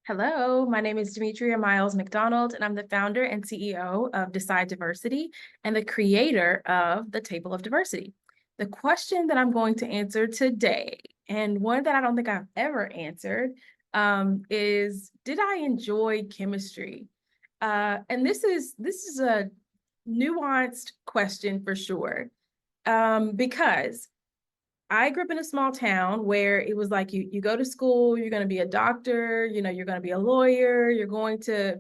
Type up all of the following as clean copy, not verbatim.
Hello, my name is Demetria Miles McDonald, and I'm the founder and CEO of Decide Diversity and the creator of the Table of Diversity. The question that I'm going to answer today, and one that I don't think I've ever answered, is did I enjoy chemistry? And this is a nuanced question for sure, because I grew up in a small town where it was like you go to school, you're going to be a doctor, you're going to be a lawyer, you're going to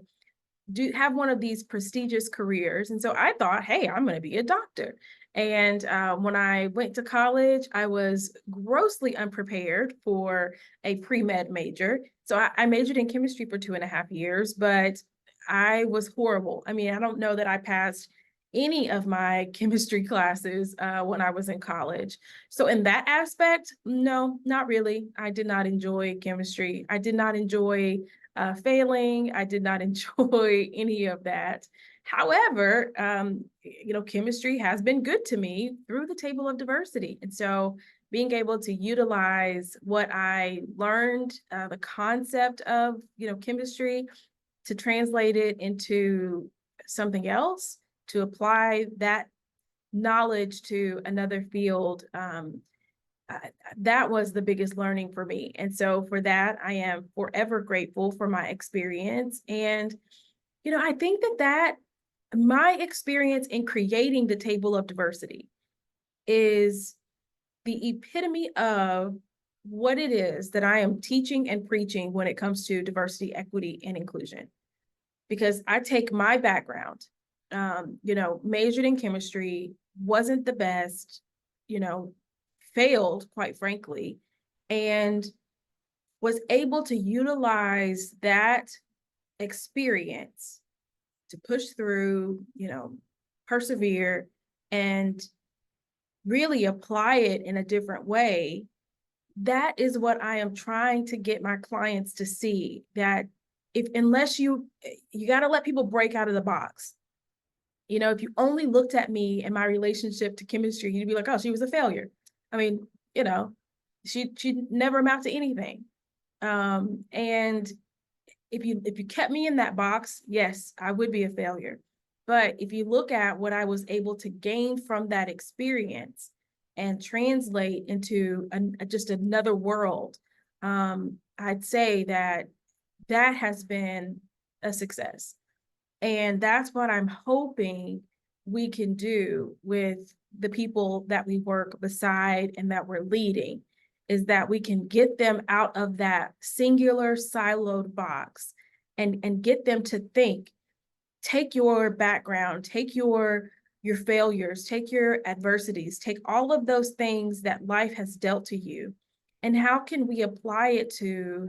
do have one of these prestigious careers. And so I thought, hey, I'm going to be a doctor. And when I went to college, I was grossly unprepared for a pre-med major. So I majored in chemistry for 2.5 years, but I was horrible. I mean, I don't know that I passed any of my chemistry classes when I was in college. So in that aspect, no, not really. I did not enjoy chemistry. I did not enjoy failing. I did not enjoy any of that. However, chemistry has been good to me through the Table of Diversity. And so being able to utilize what I learned, the concept of, chemistry, to translate it into something else, to apply that knowledge to another field, uh, that was the biggest learning for me. And so for that, I am forever grateful for my experience. And, I think that my experience in creating the Table of Diversity is the epitome of what it is that I am teaching and preaching when it comes to diversity, equity, and inclusion. Because I take my background, majored in chemistry, wasn't the best, you know, failed, quite frankly, and was able to utilize that experience to push through, persevere, and really apply it in a different way. That is what I am trying to get my clients to see, that if unless you got to let people break out of the box. If you only looked at me and my relationship to chemistry, you'd be like, oh, she was a failure. I mean, she never amount to anything. And if you kept me in that box, yes, I would be a failure. But if you look at what I was able to gain from that experience and translate into just another world, I'd say that has been a success. And that's what I'm hoping we can do with the people that we work beside and that we're leading, is that we can get them out of that singular siloed box and get them to think, take your background, take your failures, take your adversities, take all of those things that life has dealt to you, and how can we apply it to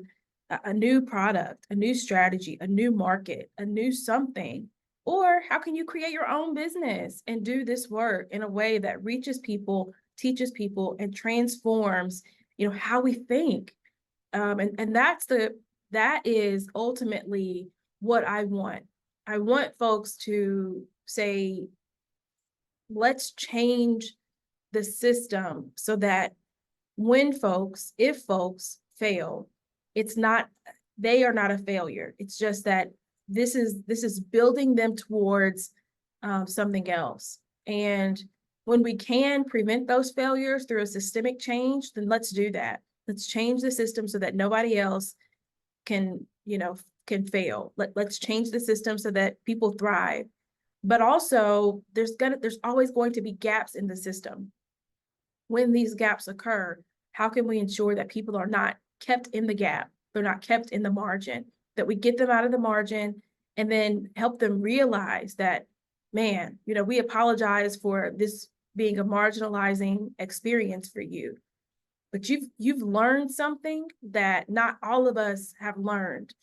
a new product, a new strategy, a new market, a new something? Or how can you create your own business and do this work in a way that reaches people, teaches people, and transforms, how we think? And that is ultimately what I want. I want folks to say, let's change the system so that if folks fail, it's not, they are not a failure. It's just that this is building them towards something else. And when we can prevent those failures through a systemic change, then let's do that. Let's change the system so that nobody else can fail. Let's change the system so that people thrive. But also there's always going to be gaps in the system. When these gaps occur, how can we ensure that people are not kept in the gap? They're not kept in the margin, that we get them out of the margin and then help them realize that, man, we apologize for this being a marginalizing experience for you, but you've learned something that not all of us have learned.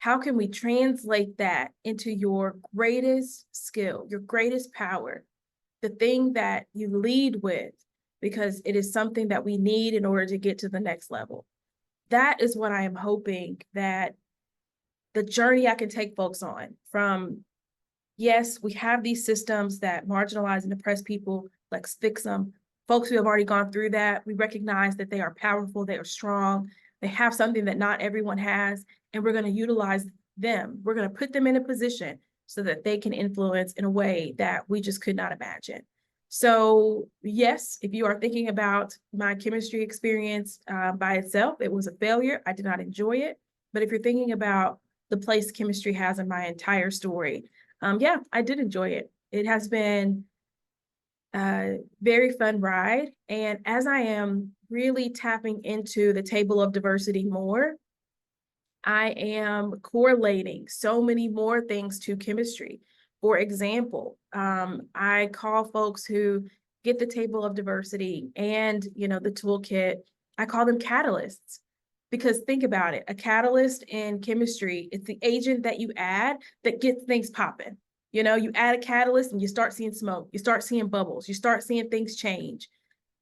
How can we translate that into your greatest skill, your greatest power, the thing that you lead with, because it is something that we need in order to get to the next level? That is what I am hoping, that the journey I can take folks on from, yes, we have these systems that marginalize and oppress people, let's fix them. Folks who have already gone through that, we recognize that they are powerful, they are strong, they have something that not everyone has, and we're going to utilize them. We're going to put them in a position so that they can influence in a way that we just could not imagine. So yes, if you are thinking about my chemistry experience by itself, it was a failure. I did not enjoy it. But if you're thinking about the place chemistry has in my entire story, yeah, I did enjoy it. It has been a very fun ride. And as I am really tapping into the table of diversity more, I am correlating so many more things to chemistry. For example, I call folks who get the table of diversity and, you know, the toolkit, I call them catalysts. Because think about it, a catalyst in chemistry, it's the agent that you add that gets things popping. You know, you add a catalyst and you start seeing smoke, you start seeing bubbles, you start seeing things change.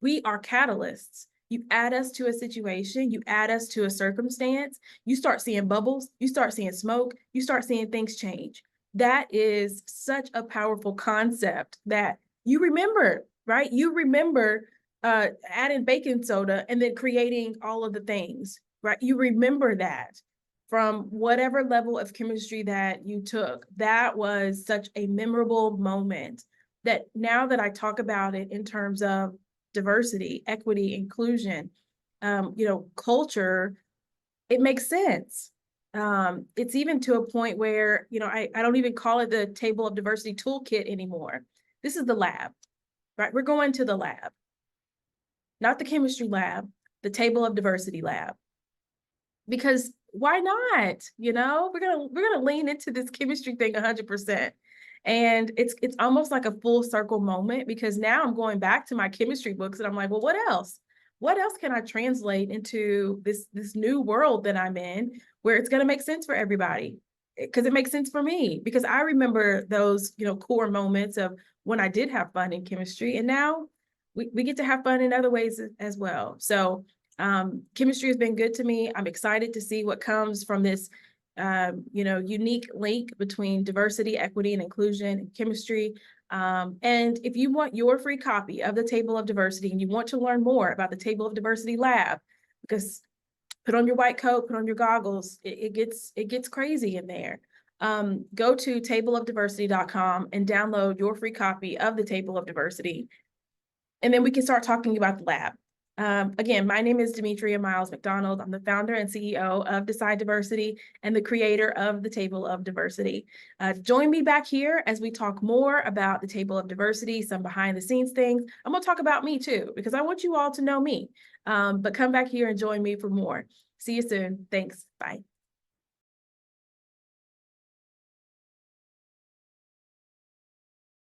We are catalysts. You add us to a situation, you add us to a circumstance, you start seeing bubbles, you start seeing smoke, you start seeing things change. That is such a powerful concept that you remember, right? You remember adding baking soda and then creating all of the things, right? You remember that from whatever level of chemistry that you took. That was such a memorable moment that now that I talk about it in terms of diversity, equity, inclusion, you know, culture, it makes sense. It's even to a point where, you know, I don't even call it the table of diversity toolkit anymore. This is the lab, right? We're going to the lab, not the chemistry lab, the table of diversity lab. Because why not? You know, we're gonna lean into this chemistry thing 100%. And it's almost like a full circle moment because now I'm going back to my chemistry books and I'm like, well, what else? What else can I translate into this new world that I'm in where it's gonna make sense for everybody? Because it makes sense for me. Because I remember those, you know, core moments of when I did have fun in chemistry, and now we get to have fun in other ways as well. So chemistry has been good to me. I'm excited to see what comes from this you know, unique link between diversity, equity, and inclusion in chemistry. And if you want your free copy of the Table of Diversity and you want to learn more about the Table of Diversity Lab, because put on your white coat, put on your goggles, it gets crazy in there. Go to tableofdiversity.com and download your free copy of the Table of Diversity. And then we can start talking about the lab. Again, my name is Demetria Miles McDonald. I'm the founder and CEO of Decide Diversity and the creator of the Table of Diversity. Join me back here as we talk more about the Table of Diversity, some behind the scenes things. I'm gonna talk about me too, because I want you all to know me. But come back here and join me for more. See you soon. Thanks. Bye.